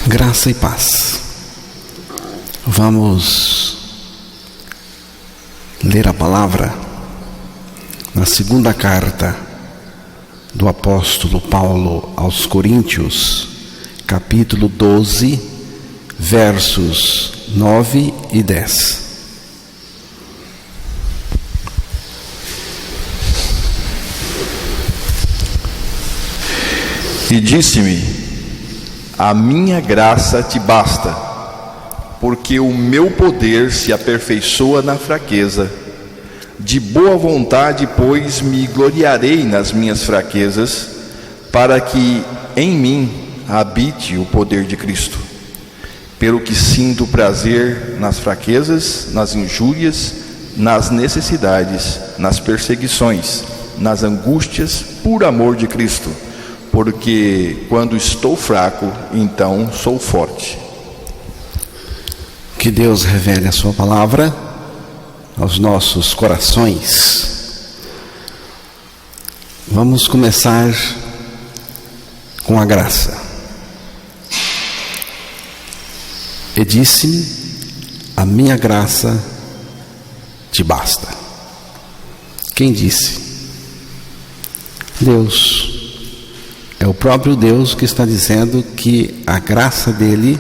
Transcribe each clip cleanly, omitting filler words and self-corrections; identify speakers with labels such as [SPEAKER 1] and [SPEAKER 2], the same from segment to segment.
[SPEAKER 1] Graça e paz. Vamos ler a palavra na segunda carta do apóstolo Paulo aos Coríntios, capítulo 12, versos 9 e 10.
[SPEAKER 2] E disse-me: a minha graça te basta, porque o meu poder se aperfeiçoa na fraqueza. De boa vontade, pois, me gloriarei nas minhas fraquezas, para que em mim habite o poder de Cristo. Pelo que sinto prazer nas fraquezas, nas injúrias, nas necessidades, nas perseguições, nas angústias, por amor de Cristo. Porque quando estou fraco, então sou forte.
[SPEAKER 1] Que Deus revele a sua palavra aos nossos corações. Vamos começar com a graça. E disse-me: a minha graça te basta. Quem disse? Deus. É o próprio Deus que está dizendo que a graça dele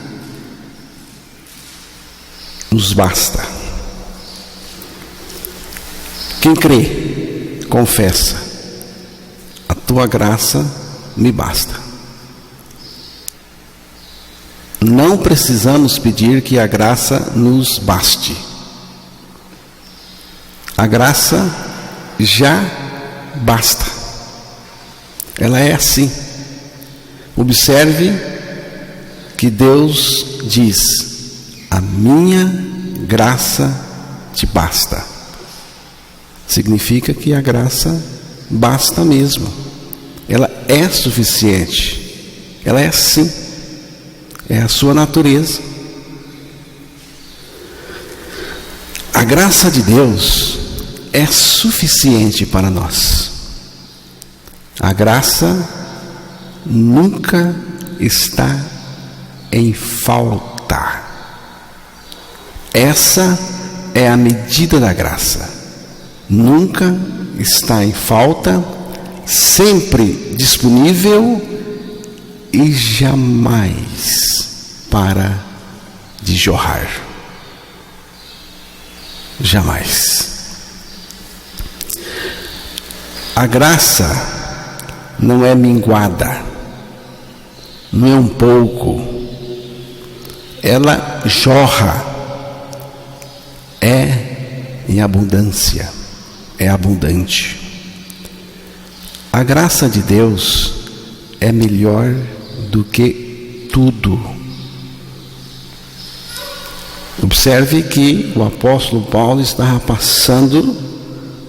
[SPEAKER 1] nos basta. Quem crê, confessa: a tua graça me basta. Não precisamos pedir que a graça nos baste. A graça já basta. Ela é assim. Observe que Deus diz: a minha graça te basta. Significa que a graça basta mesmo. Ela é suficiente. Ela é assim. É a sua natureza. A graça de Deus é suficiente para nós. A graça nunca está em falta. Essa é a medida da graça. Nunca está em falta, sempre disponível e jamais para de jorrar. Jamais. A graça não é minguada, não é um pouco, ela jorra, é em abundância, é abundante. A graça de Deus é melhor do que tudo. Observe que o apóstolo Paulo estava passando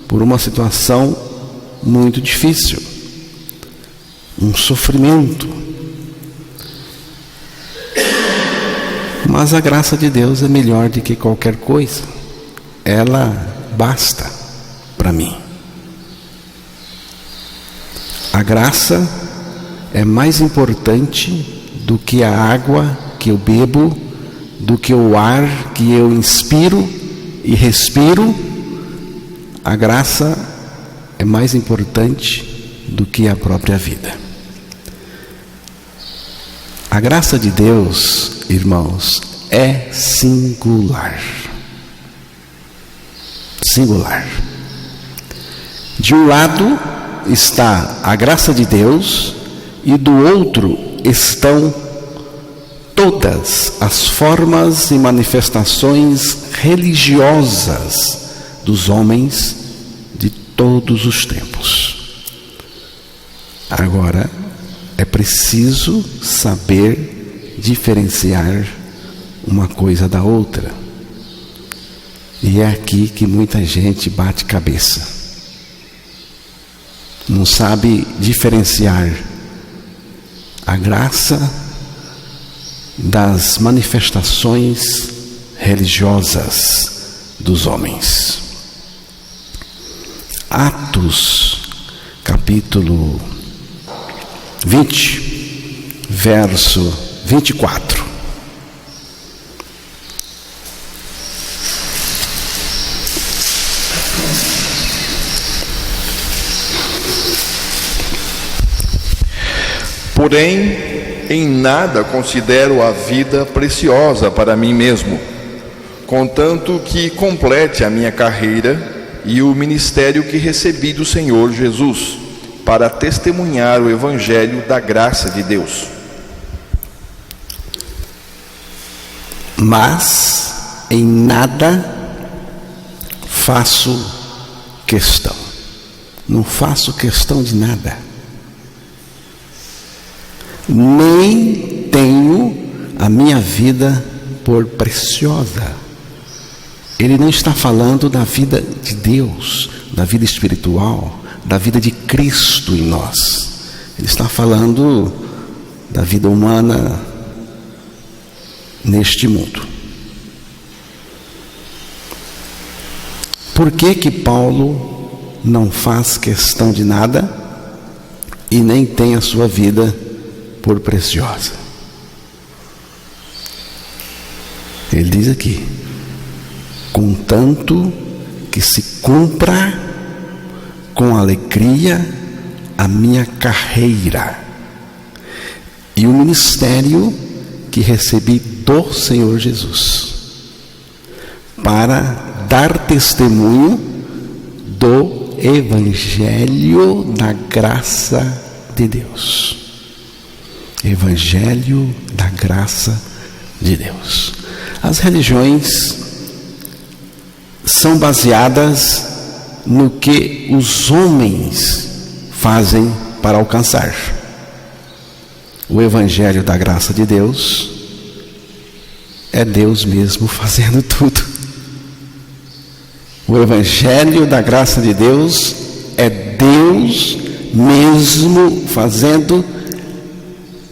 [SPEAKER 1] por uma situação muito difícil, um sofrimento. Mas a graça de Deus é melhor do que qualquer coisa. Ela basta para mim. A graça é mais importante do que a água que eu bebo, do que o ar que eu inspiro e respiro. A graça é mais importante do que a própria vida. A graça de Deus, irmãos, é singular. Singular. De um lado está a graça de Deus e do outro estão todas as formas e manifestações religiosas dos homens de todos os tempos. Agora, é preciso saber diferenciar uma coisa da outra. E é aqui que muita gente bate cabeça. Não sabe diferenciar a graça das manifestações religiosas dos homens. Atos, capítulo 20, verso 24.
[SPEAKER 2] Porém, em nada considero a vida preciosa para mim mesmo, contanto que complete a minha carreira e o ministério que recebi do Senhor Jesus, para testemunhar o Evangelho da graça de Deus.
[SPEAKER 1] Mas em nada faço questão. Não faço questão de nada. Nem tenho a minha vida por preciosa. Ele não está falando da vida de Deus, da vida espiritual, da vida de Cristo em nós. Ele está falando da vida humana neste mundo. Por que Paulo não faz questão de nada e nem tem a sua vida por preciosa? Ele diz aqui: contanto que se cumpra com alegria a minha carreira e o ministério que recebi do Senhor Jesus, para dar testemunho do Evangelho da graça de Deus. Evangelho da graça de Deus. As religiões são baseadas no que os homens fazem para alcançar. O Evangelho da graça de Deus é Deus mesmo fazendo tudo. O Evangelho da graça de Deus é Deus mesmo fazendo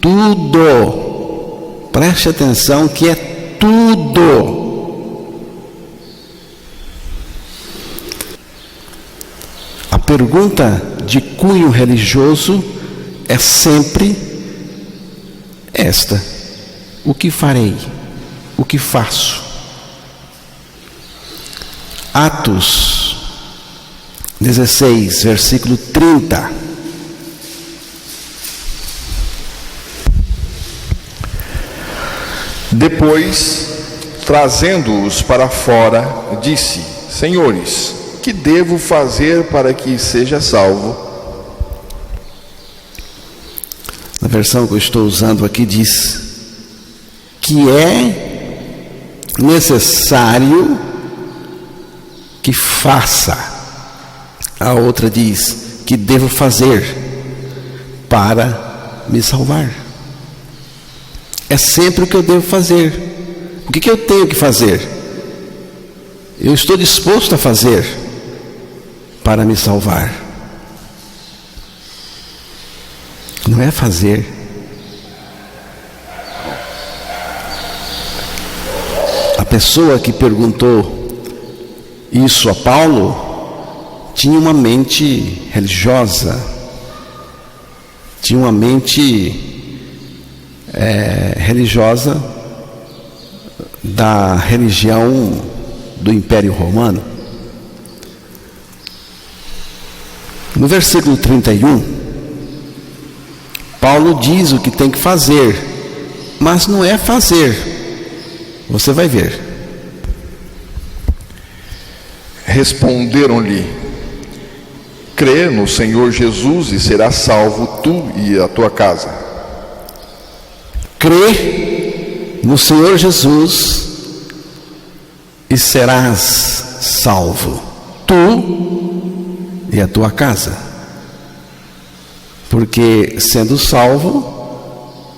[SPEAKER 1] tudo. Preste atenção que é tudo. A pergunta de cunho religioso é sempre esta: o que farei? O que faço? Atos 16, versículo 30.
[SPEAKER 2] Depois, trazendo-os para fora, disse: Senhores, que devo fazer para que seja salvo?
[SPEAKER 1] Na versão que eu estou usando aqui diz que é necessário que faça. A outra diz que devo fazer para me salvar. É sempre o que eu devo fazer. O que eu tenho que fazer? Eu estou disposto a fazer para me salvar. Não é fazer. A pessoa que perguntou isso a Paulo tinha uma mente religiosa, tinha uma mente religiosa da religião do Império Romano. No versículo 31, Paulo diz o que tem que fazer, mas não é fazer. Você vai ver.
[SPEAKER 2] Responderam-lhe: crê no Senhor Jesus e serás salvo tu e a tua casa.
[SPEAKER 1] Crê no Senhor Jesus e serás salvo, tu e a tua casa. Porque sendo salvo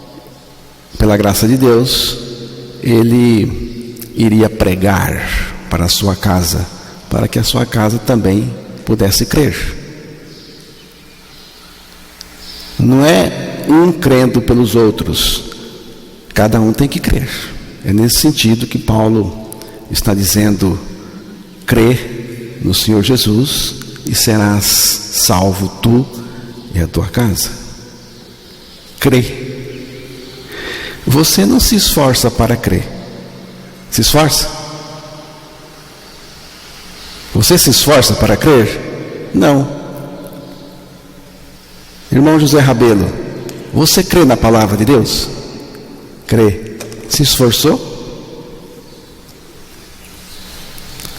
[SPEAKER 1] pela graça de Deus, ele iria pregar para a sua casa, para que a sua casa também pudesse crer. Não é um crendo pelos outros, cada um tem que crer. É nesse sentido que Paulo está dizendo: crê no Senhor Jesus e serás salvo tu e a tua casa. Crê. Você não se esforça para crer. Se esforça? Você se esforça para crer? Não. Irmão José Rabelo, Você crê na palavra de Deus? Crê. Se esforçou?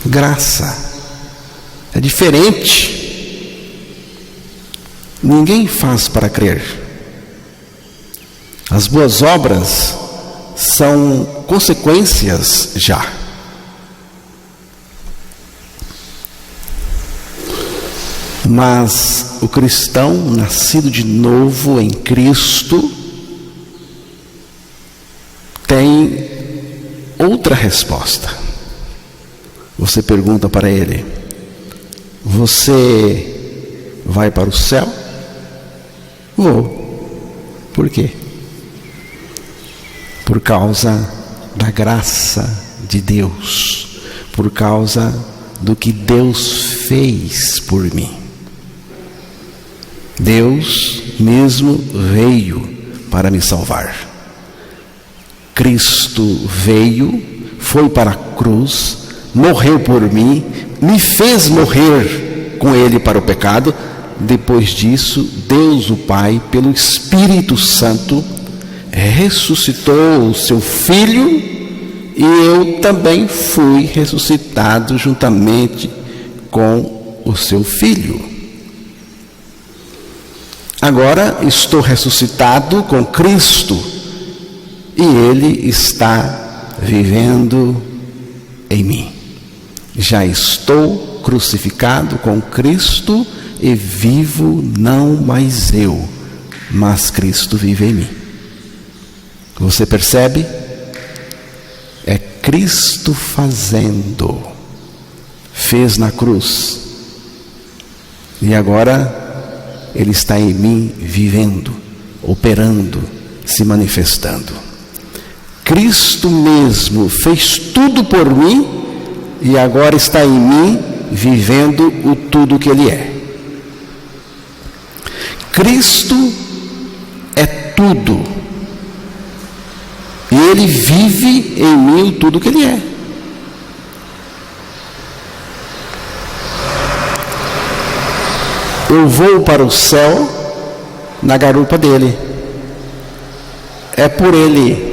[SPEAKER 1] Graça. É diferente. Ninguém faz para crer. As boas obras são consequências já. Mas o cristão nascido de novo em Cristo tem outra resposta. Você pergunta para ele: você vai para o céu? Vou. Por quê? Por causa da graça de Deus, por causa do que Deus fez por mim. Deus mesmo veio para me salvar. Cristo veio, foi para a cruz, morreu por mim, me fez morrer com Ele para o pecado. Depois disso, Deus o Pai, pelo Espírito Santo, ressuscitou o seu Filho, e eu também fui ressuscitado juntamente com o seu Filho. Agora estou ressuscitado com Cristo, e Ele está vivendo em mim. Já estou crucificado com Cristo e vivo não mais eu, mas Cristo vive em mim. Você percebe? É Cristo fazendo. Fez na cruz. E agora Ele está em mim vivendo, operando, se manifestando. Cristo mesmo fez tudo por mim e agora está em mim vivendo o tudo que Ele é. Cristo é tudo. E Ele vive em mim o tudo que Ele é. Eu vou para o céu na garupa dele. É por Ele.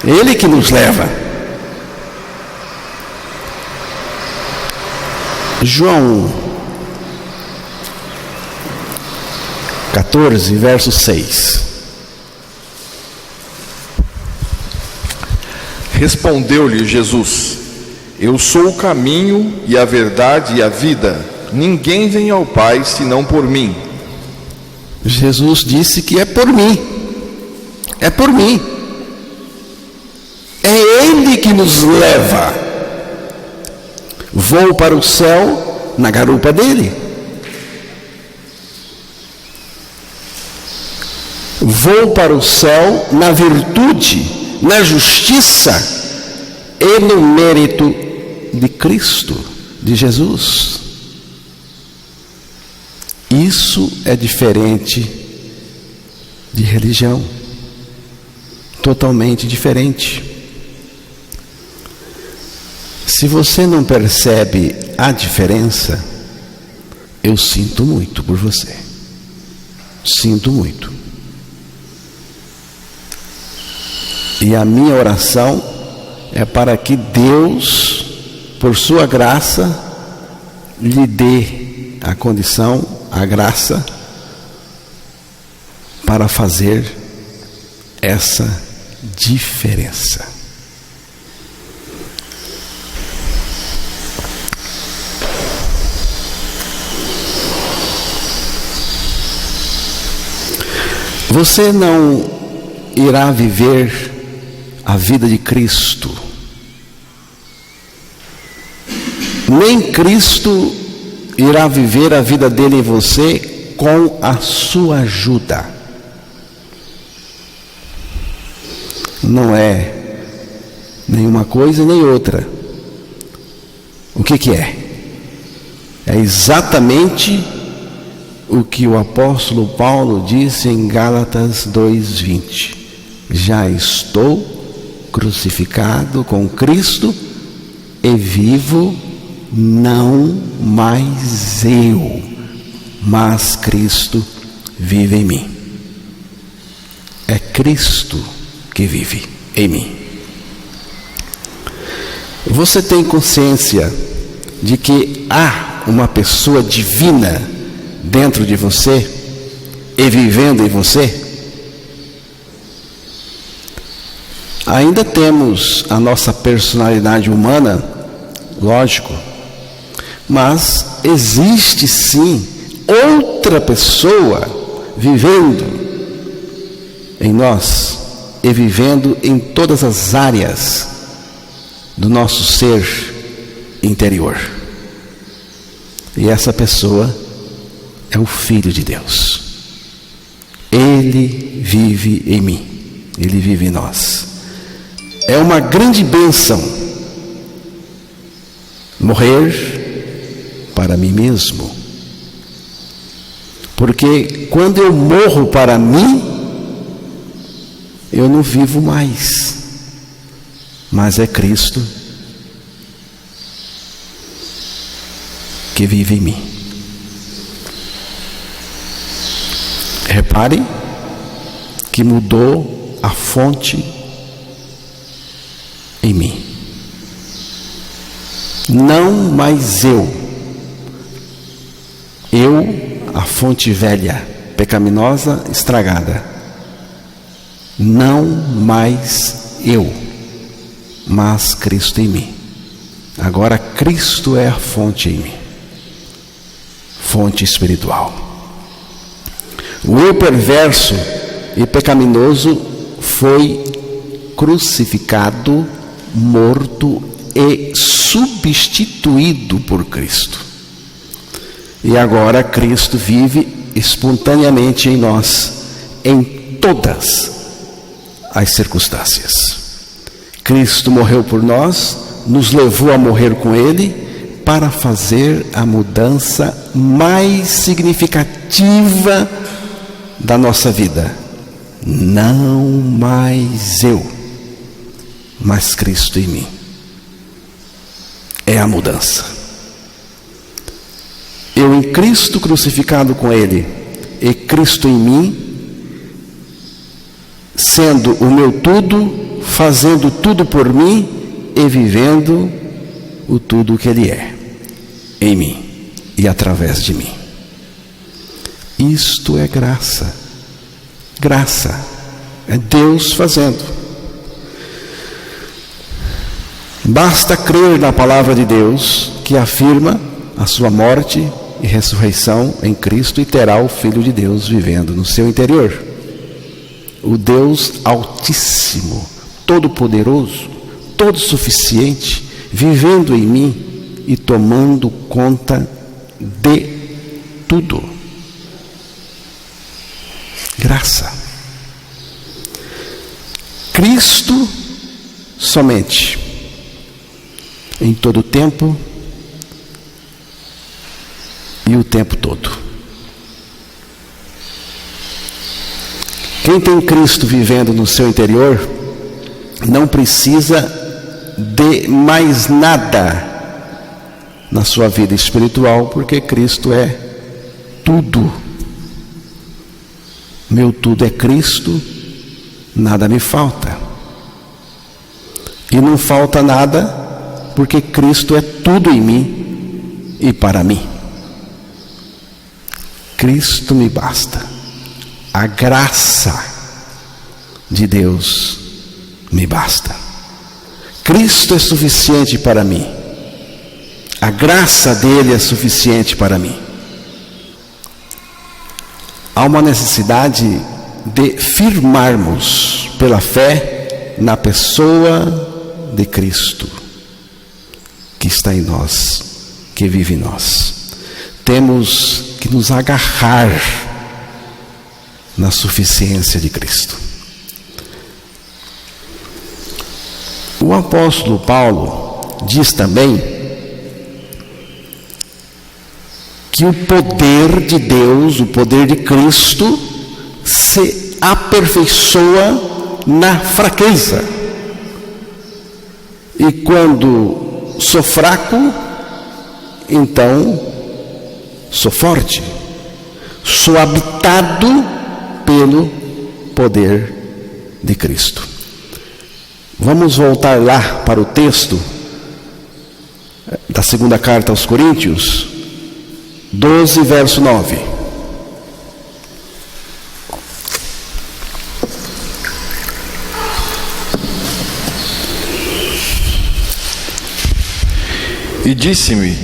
[SPEAKER 1] Ele que nos leva. João 14, verso 6.
[SPEAKER 2] Respondeu-lhe Jesus: eu sou o caminho e a verdade e a vida. Ninguém vem ao Pai senão por mim.
[SPEAKER 1] Jesus disse que é por mim. É por mim. É Ele que nos leva. Vou para o céu na garupa dele. Vou para o céu na virtude, na justiça e no mérito de Cristo, de Jesus. Isso é diferente de religião. Totalmente diferente. Se você não percebe a diferença, eu sinto muito por você. Sinto muito. E a minha oração é para que Deus, por sua graça, lhe dê a condição, a graça, para fazer essa diferença. Você não irá viver a vida de Cristo, nem Cristo irá viver a vida dele em você com a sua ajuda. Não é nenhuma coisa nem outra. O que é? É exatamente o que o apóstolo Paulo disse em Gálatas 2:20. Já estou crucificado com Cristo e vivo não mais eu, mas Cristo vive em mim. é Cristo que vive em mim. Você tem consciência de que há uma pessoa divina dentro de você e vivendo em você? Ainda temos a nossa personalidade humana, lógico, mas existe sim outra pessoa vivendo em nós e vivendo em todas as áreas do nosso ser interior. E essa pessoa é o Filho de Deus. Ele vive em mim, Ele vive em nós. É uma grande bênção morrer para mim mesmo. Porque quando eu morro para mim, eu não vivo mais, mas é Cristo que vive em mim. Repare que mudou a fonte em mim. Não mais eu, a fonte velha, pecaminosa, estragada. Não mais eu, mas Cristo em mim. Agora Cristo é a fonte em mim, fonte espiritual. O eu perverso e pecaminoso foi crucificado, morto e substituído por Cristo. E agora Cristo vive espontaneamente em nós, em todas as circunstâncias. Cristo morreu por nós, nos levou a morrer com Ele, para fazer a mudança mais significativa da nossa vida. Não mais eu, mas Cristo em mim. É a mudança. Eu em Cristo crucificado com Ele, e Cristo em mim, sendo o meu tudo, fazendo tudo por mim e vivendo o tudo que Ele é, em mim e através de mim. Isto é graça. Graça é Deus fazendo. Basta crer na palavra de Deus, que afirma a sua morte e ressurreição em Cristo, e terá o Filho de Deus vivendo no seu interior. O Deus Altíssimo, Todo-Poderoso, Todo-Suficiente, vivendo em mim e tomando conta de tudo. Graça. Cristo somente, em todo o tempo e o tempo todo. Quem tem Cristo vivendo no seu interior não precisa de mais nada na sua vida espiritual, porque Cristo é tudo. Meu tudo é Cristo, nada me falta. E não falta nada, porque Cristo é tudo em mim e para mim. Cristo me basta. A graça de Deus me basta. Cristo é suficiente para mim. A graça dele é suficiente para mim. Há uma necessidade de firmarmos pela fé na pessoa de Cristo que está em nós, que vive em nós. Temos que nos agarrar na suficiência de Cristo. O apóstolo Paulo diz também que o poder de Deus, o poder de Cristo, se aperfeiçoa na fraqueza. E quando sou fraco, então sou forte. Sou habitado pelo poder de Cristo. Vamos voltar lá para o texto da segunda carta aos Coríntios, 12, verso 9.
[SPEAKER 2] E disse-me: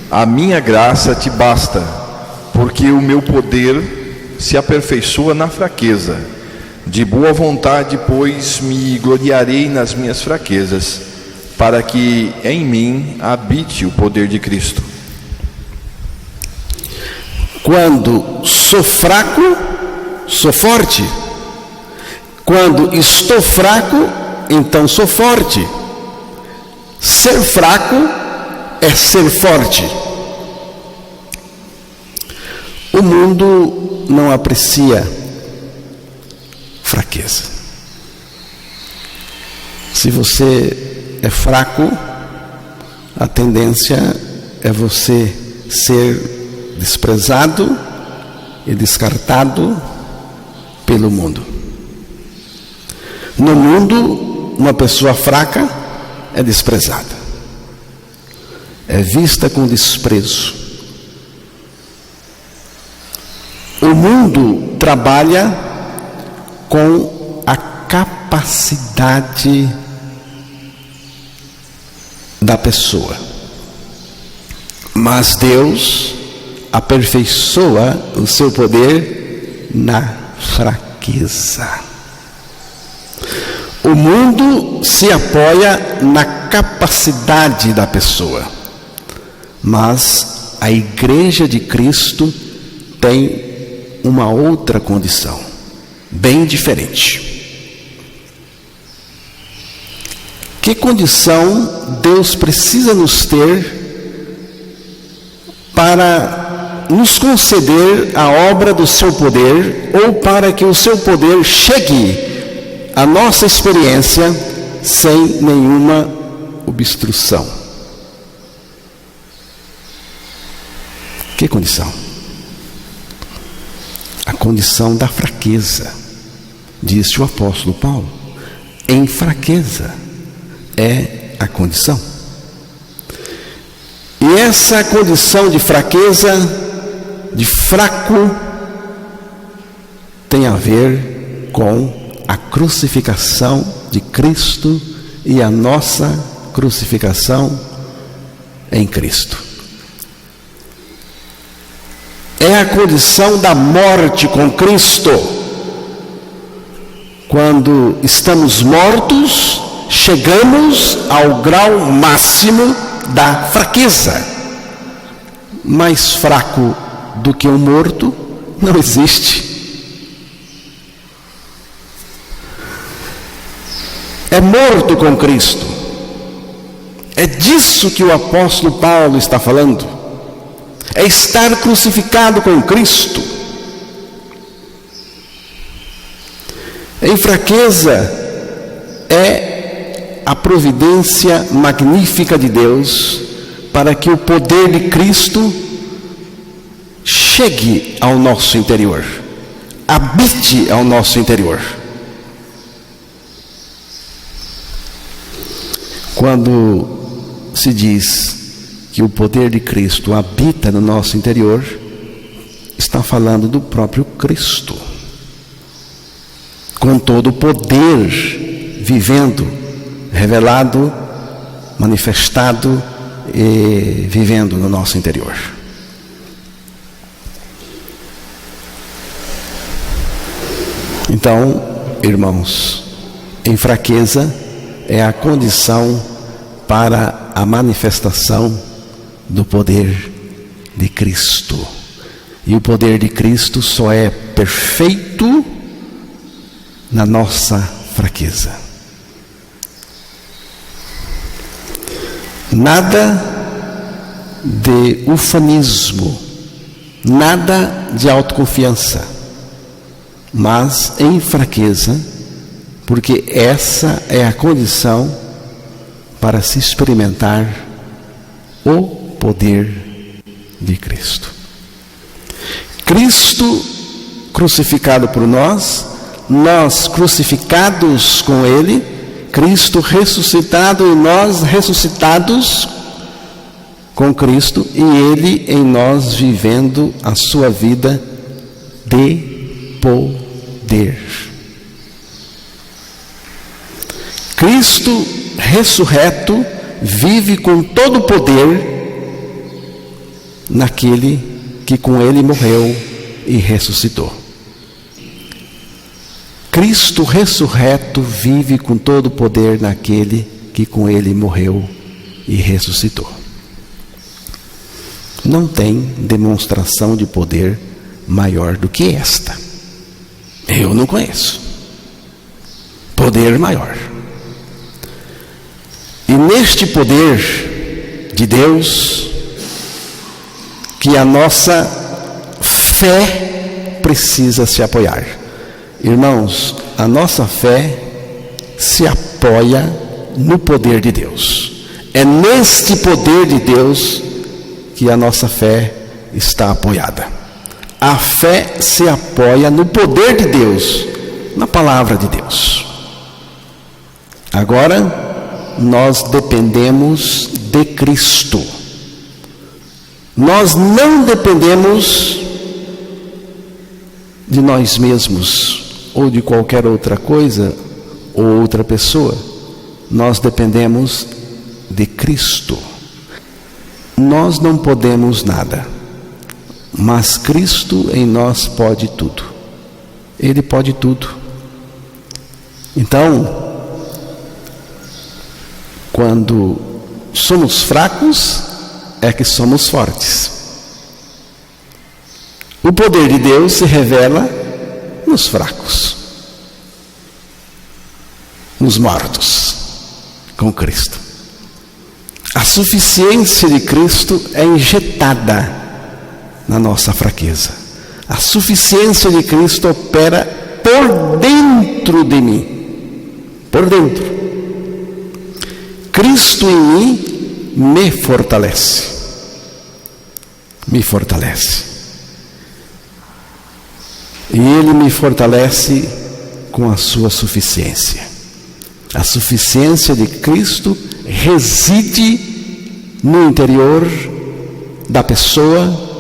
[SPEAKER 2] a minha graça te basta, porque o meu poder se aperfeiçoa na fraqueza. De boa vontade, pois, me gloriarei nas minhas fraquezas, para que em mim habite o poder de Cristo.
[SPEAKER 1] Quando sou fraco, sou forte. Quando estou fraco, então sou forte. Ser fraco é ser forte. O mundo não aprecia fraqueza. Se você é fraco, a tendência é você ser desprezado e descartado pelo mundo. No mundo, uma pessoa fraca é desprezada, é vista com desprezo. O mundo trabalha com a capacidade da pessoa, mas Deus aperfeiçoa o seu poder na fraqueza. O mundo se apoia na capacidade da pessoa, mas a Igreja de Cristo tem uma outra condição, bem diferente. Que condição Deus precisa nos ter para nos conceder a obra do seu poder, ou para que o seu poder chegue à nossa experiência sem nenhuma obstrução? Que condição? A condição da fraqueza, disse o apóstolo Paulo. Em fraqueza é a condição. E essa condição de fraqueza, de fraco, tem a ver com a crucificação de Cristo e a nossa crucificação em Cristo. É a condição da morte com Cristo. Quando estamos mortos, chegamos ao grau máximo da fraqueza. Mais fraco do que um morto não existe. É morto com Cristo. É disso que o apóstolo Paulo está falando. É estar crucificado com Cristo. Em fraqueza é a providência magnífica de Deus para que o poder de Cristo chegue ao nosso interior, habite ao nosso interior. Quando se diz que o poder de Cristo habita no nosso interior, está falando do próprio Cristo, com todo o poder vivendo, revelado, manifestado e vivendo no nosso interior. Então, irmãos, em fraqueza é a condição para a manifestação do poder de Cristo. E o poder de Cristo só é perfeito na nossa fraqueza. Nada de ufanismo, nada de autoconfiança, mas em fraqueza, porque essa é a condição para se experimentar o poder de Cristo. Cristo crucificado por nós nós crucificados com Ele, Cristo ressuscitado e nós ressuscitados com Cristo, e Ele em nós vivendo a sua vida de poder. Cristo ressurreto vive com todo o poder naquele que com Ele morreu e ressuscitou. Cristo ressurreto vive com todo o poder naquele que com Ele morreu e ressuscitou. Não tem demonstração de poder maior do que esta. Eu não conheço. Poder maior. E neste poder de Deus, que a nossa fé precisa se apoiar. Irmãos, a nossa fé se apoia no poder de Deus. É neste poder de Deus que a nossa fé está apoiada. A fé se apoia no poder de Deus, na palavra de Deus. Agora, nós dependemos de Cristo. Nós não dependemos de nós mesmos, ou de qualquer outra coisa, ou outra pessoa. Nós dependemos de Cristo. Nós não podemos nada, mas Cristo em nós pode tudo. Ele pode tudo. Então, quando somos fracos, é que somos fortes. O poder de Deus se revela nos fracos, nos mortos, com Cristo. A suficiência de Cristo é injetada na nossa fraqueza. A suficiência de Cristo opera por dentro de mim. Por dentro. Cristo em mim me fortalece. Me fortalece. E Ele me fortalece com a sua suficiência. A suficiência de Cristo reside no interior da pessoa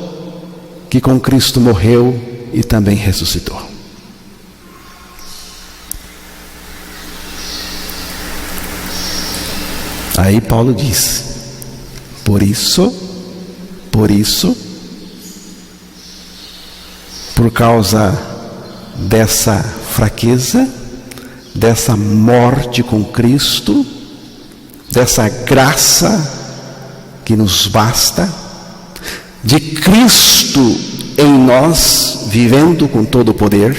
[SPEAKER 1] que com Cristo morreu e também ressuscitou. Aí Paulo diz: por isso, por causa dessa fraqueza, dessa morte com Cristo, dessa graça que nos basta, de Cristo em nós, vivendo com todo o poder,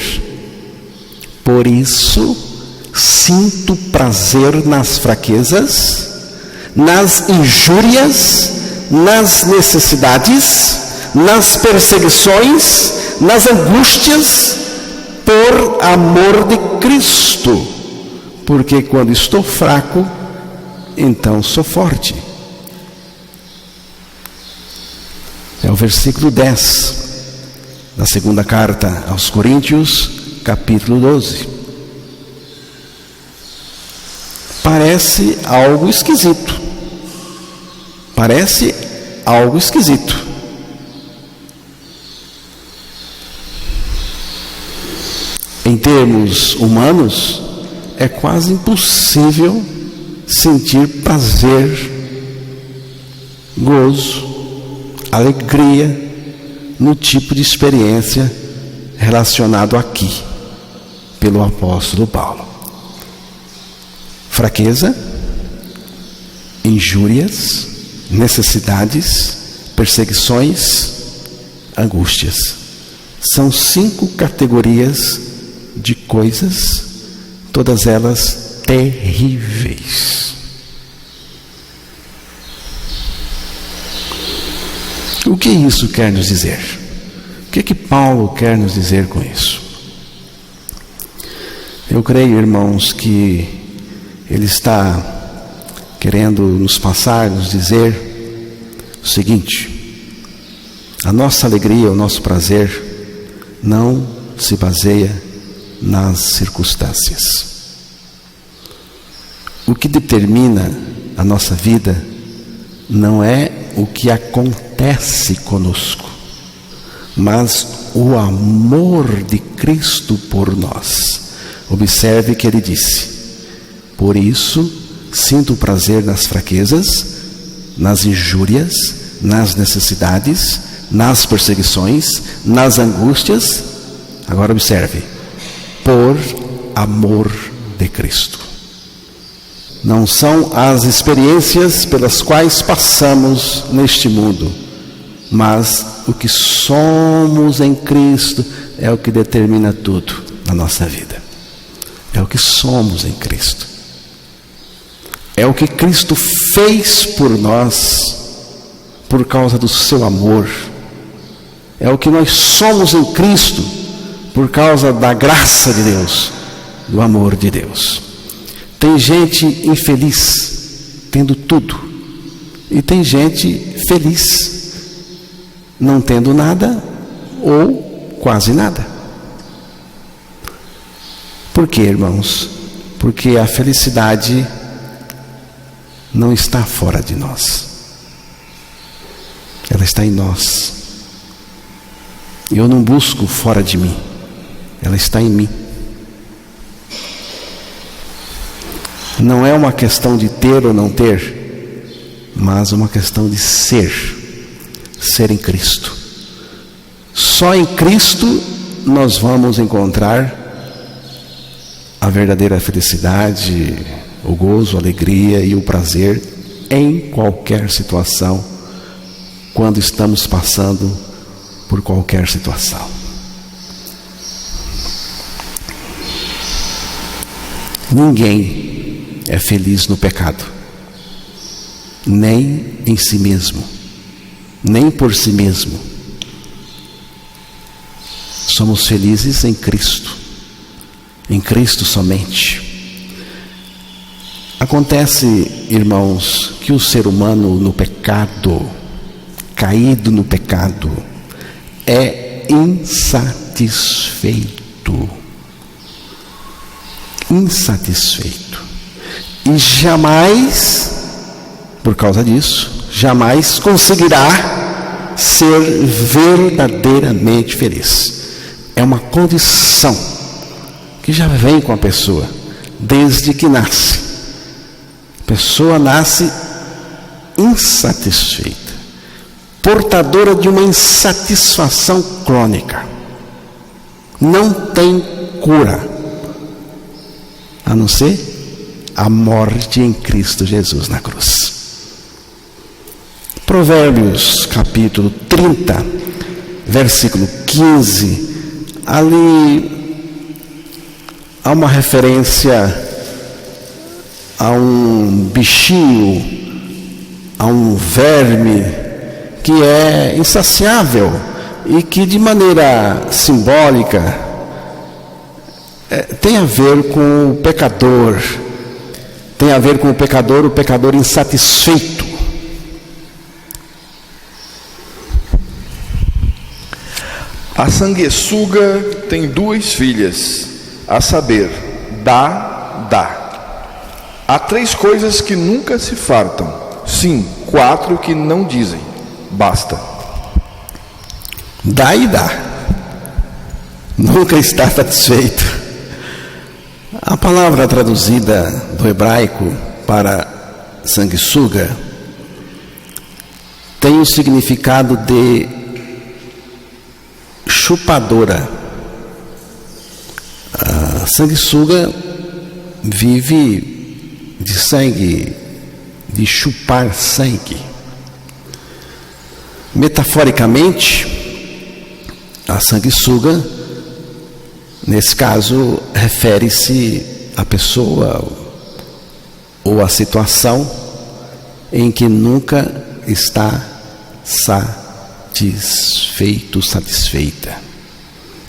[SPEAKER 1] por isso sinto prazer nas fraquezas, nas injúrias, nas necessidades, nas perseguições, nas angústias, por amor de Cristo, porque quando estou fraco, então sou forte. É o versículo 10 da segunda carta aos Coríntios, capítulo 12. Parece algo esquisito. Parece algo esquisito. Em termos humanos, é quase impossível sentir prazer, gozo, alegria no tipo de experiência relacionado aqui pelo apóstolo Paulo. Fraqueza, injúrias, necessidades, perseguições, angústias. São 5 categorias de coisas, todas elas terríveis. O que isso quer nos dizer? O que Paulo quer nos dizer com isso? Eu creio, irmãos, que ele está querendo nos passar, nos dizer o seguinte: a nossa alegria, o nosso prazer não se baseia nas circunstâncias. O que determina a nossa vida não é o que acontece conosco, mas o amor de Cristo por nós. Observe que ele disse: por isso sinto prazer nas fraquezas, nas injúrias, nas necessidades, nas perseguições, nas angústias. Agora observe: por amor de Cristo. Não são as experiências pelas quais passamos neste mundo, mas o que somos em Cristo é o que determina tudo na nossa vida. É o que somos em Cristo. É o que Cristo fez por nós, por causa do seu amor. É o que nós somos em Cristo, por causa da graça de Deus, do amor de Deus. Tem gente infeliz, tendo tudo. E tem gente feliz, não tendo nada ou quase nada. Por quê, irmãos? Porque a felicidade não está fora de nós. Ela está em nós. Eu não busco fora de mim. Ela está em mim. Não é uma questão de ter ou não ter, mas uma questão de ser em Cristo. Só em Cristo nós vamos encontrar a verdadeira felicidade, o gozo, a alegria e o prazer em qualquer situação, quando estamos passando por qualquer situação. Ninguém é feliz no pecado, nem em si mesmo, nem por si mesmo. Somos felizes em Cristo somente. Acontece, irmãos, que o ser humano no pecado, caído no pecado, é insatisfeito. E jamais, por causa disso, jamais conseguirá ser verdadeiramente feliz. É uma condição que já vem com a pessoa, desde que nasce. A pessoa nasce insatisfeita, portadora de uma insatisfação crônica. Não tem cura, a não ser a morte em Cristo Jesus na cruz. Provérbios capítulo 30, versículo 15, ali há uma referência a um bichinho, a um verme que é insaciável e que de maneira simbólica tem a ver com o pecador, o pecador insatisfeito.
[SPEAKER 2] A sanguessuga tem 2 filhas, a saber, dá. Há 3 coisas que nunca se fartam, sim, 4 que não dizem, basta.
[SPEAKER 1] Dá e dá, nunca está satisfeito. A palavra traduzida do hebraico para sanguessuga tem o significado de chupadora. A sanguessuga vive de sangue, de chupar sangue. Metaforicamente, a sanguessuga, nesse caso, refere-se à pessoa ou à situação em que nunca está satisfeita.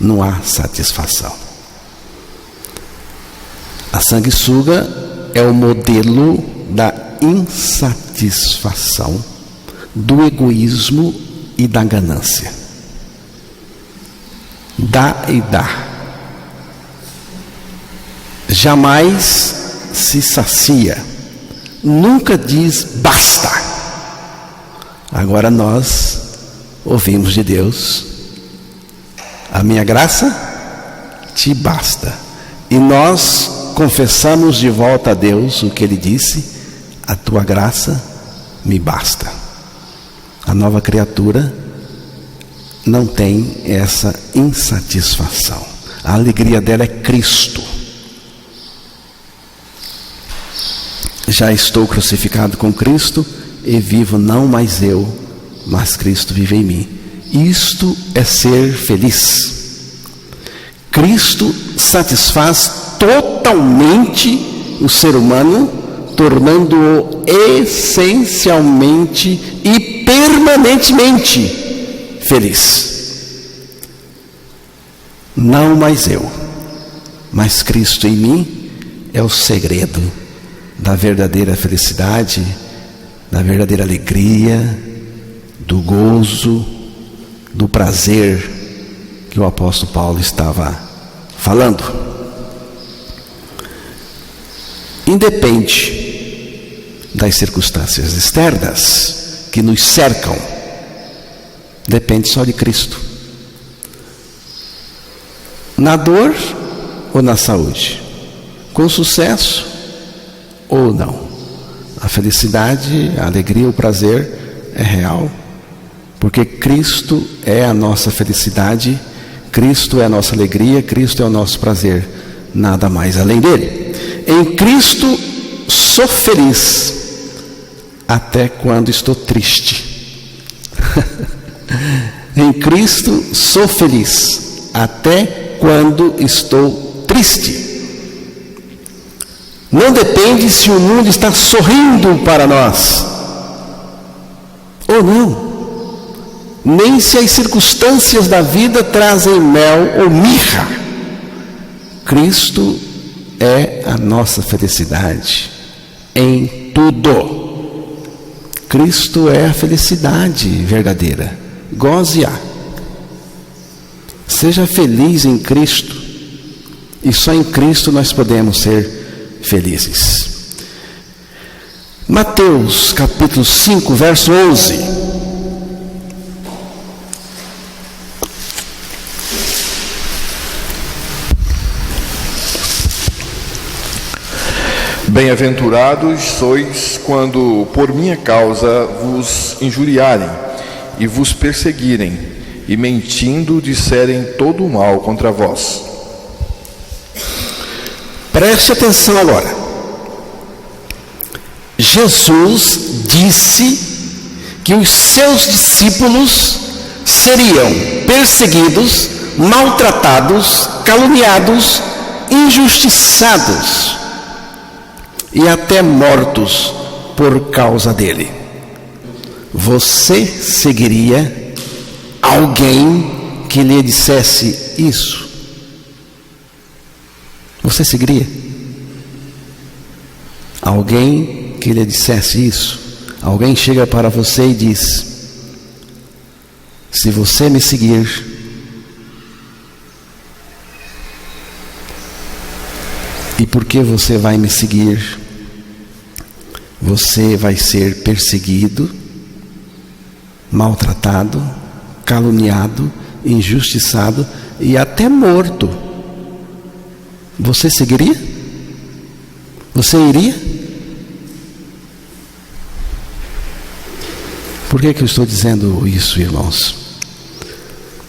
[SPEAKER 1] Não há satisfação. A sanguessuga é o modelo da insatisfação, do egoísmo e da ganância. Dá e dá. jamais se sacia, nunca diz basta. Agora nós ouvimos de Deus: a minha graça te basta. E nós confessamos de volta a Deus o que Ele disse: a tua graça me basta. A nova criatura não tem essa insatisfação. A alegria dela é Cristo. Já estou crucificado com Cristo e vivo não mais eu, mas Cristo vive em mim. Isto é ser feliz. Cristo satisfaz totalmente o ser humano, tornando-o essencialmente e permanentemente feliz. Não mais eu, mas Cristo em mim é o segredo da verdadeira felicidade, da verdadeira alegria, do gozo, do prazer que o apóstolo Paulo estava falando. Independe das circunstâncias externas que nos cercam, depende só de Cristo. Na dor ou na saúde, com sucesso ou não, a felicidade, a alegria, o prazer é real, porque Cristo é a nossa felicidade, Cristo é a nossa alegria, Cristo é o nosso prazer, nada mais além dele. Em Cristo sou feliz até quando estou triste. Em Cristo sou feliz até quando estou triste. Não depende se o mundo está sorrindo para nós ou não, nem se as circunstâncias da vida trazem mel ou mirra. Cristo é a nossa felicidade em tudo. Cristo é a felicidade verdadeira. Goze-a. Seja feliz em Cristo, e só em Cristo nós podemos ser felizes. Mateus capítulo 5, verso 11.
[SPEAKER 2] Bem-aventurados sois quando por minha causa vos injuriarem e vos perseguirem, e mentindo disserem todo o mal contra vós.
[SPEAKER 1] Preste atenção agora. Jesus disse que os seus discípulos seriam perseguidos, maltratados, caluniados, injustiçados e até mortos por causa dele. Você seguiria alguém que lhe dissesse isso? Você seguiria? Alguém que lhe dissesse isso? Alguém chega para você e diz: se você me seguir, e porque você vai me seguir, você vai ser perseguido, maltratado, caluniado, injustiçado e até morto. Você seguiria? Você iria? Por que eu estou dizendo isso, irmãos?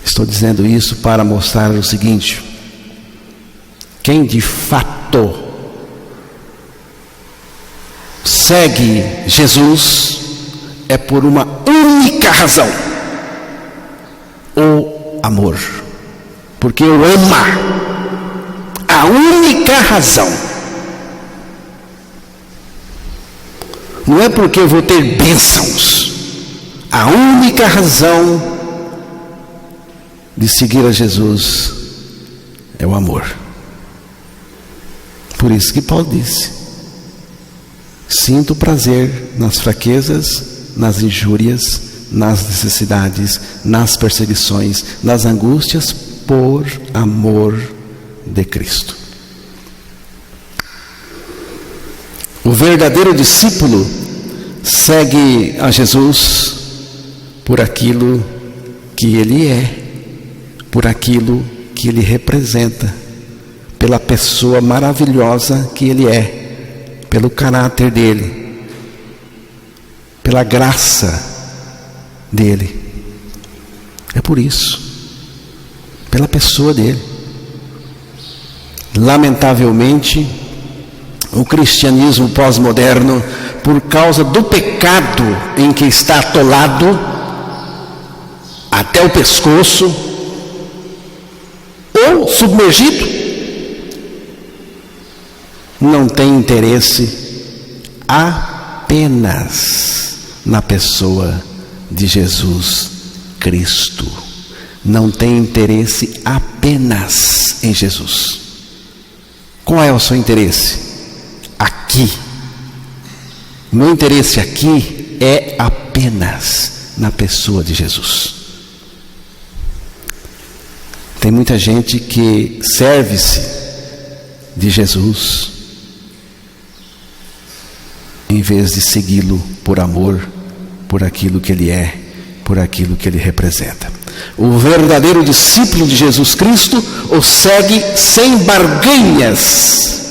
[SPEAKER 1] Estou dizendo isso para mostrar o seguinte: quem de fato segue Jesus é por uma única razão: o amor. Porque o ama. A única razão. Não é porque eu vou ter bênçãos. A única razão de seguir a Jesus é o amor. Por isso que Paulo disse: sinto prazer nas fraquezas, nas injúrias, nas necessidades, nas perseguições, nas angústias, por amor de Cristo. O verdadeiro discípulo segue a Jesus por aquilo que ele é, por aquilo que ele representa, pela pessoa maravilhosa que ele é, pelo caráter dele, pela graça dele. É por isso, pela pessoa dele. Lamentavelmente, o cristianismo pós-moderno, por causa do pecado em que está atolado até o pescoço, ou submergido, não tem interesse apenas na pessoa de Jesus Cristo. Não tem interesse apenas em Jesus. Qual é o seu interesse? Aqui. Meu interesse aqui é apenas na pessoa de Jesus. Tem muita gente que serve-se de Jesus em vez de segui-lo por amor, por aquilo que ele é, por aquilo que ele representa. O verdadeiro discípulo de Jesus Cristo o segue sem barganhas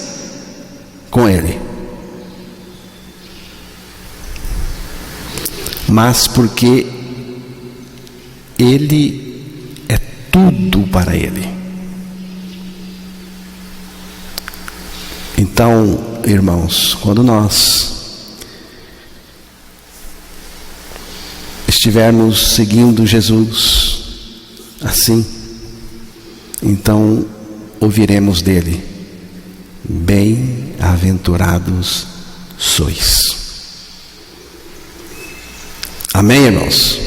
[SPEAKER 1] com ele, mas porque ele é tudo para ele. Então, irmãos, quando nós estivermos seguindo Jesus assim, então ouviremos dele: bem-aventurados sois. Amém, irmãos?